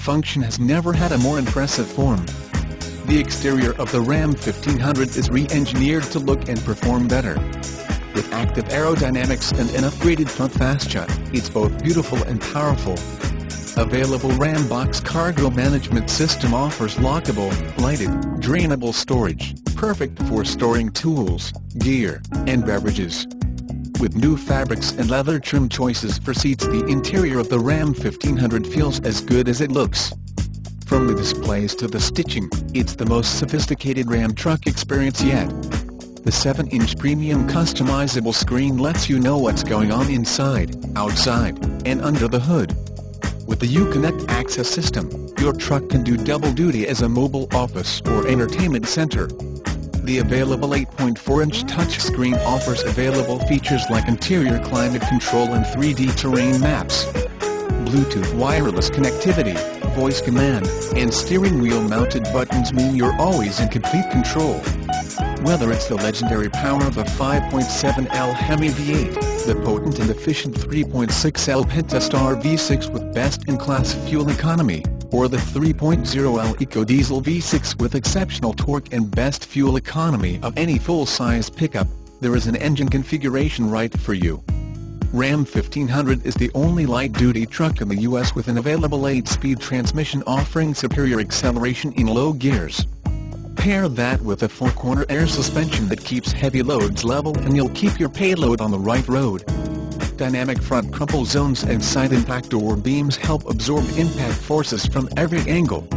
function has never had a more impressive form. The exterior of the Ram 1500 is re-engineered to look and perform better. With active aerodynamics and an upgraded front fascia, it's both beautiful and powerful. Available Ram Box cargo management system offers lockable, lighted, drainable storage, perfect for storing tools, gear, and beverages. With new fabrics and leather trim choices for seats, the interior of the Ram 1500 feels as good as it looks. From the displays to the stitching, it's the most sophisticated Ram truck experience yet. The 7-inch premium customizable screen lets you know what's going on inside, outside, and under the hood. With the Uconnect access system, your truck can do double duty as a mobile office or entertainment center. The available 8.4-inch touchscreen offers available features like interior climate control and 3D terrain maps. Bluetooth wireless connectivity, voice command, and steering wheel mounted buttons mean you're always in complete control. Whether it's the legendary power of a 5.7L Hemi V8, the potent and efficient 3.6L Pentastar V6 with best-in-class fuel economy, or the 3.0L EcoDiesel V6 with exceptional torque and best fuel economy of any full-size pickup, there is an engine configuration right for you. Ram 1500 is the only light-duty truck in the U.S. with an available 8-speed transmission offering superior acceleration in low gears. Pair that with a 4-corner air suspension that keeps heavy loads level and you'll keep your payload on the right road. Dynamic front crumple zones and side impact door beams help absorb impact forces from every angle.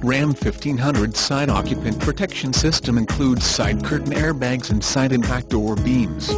Ram 1500's side occupant protection system includes side curtain airbags and side impact door beams.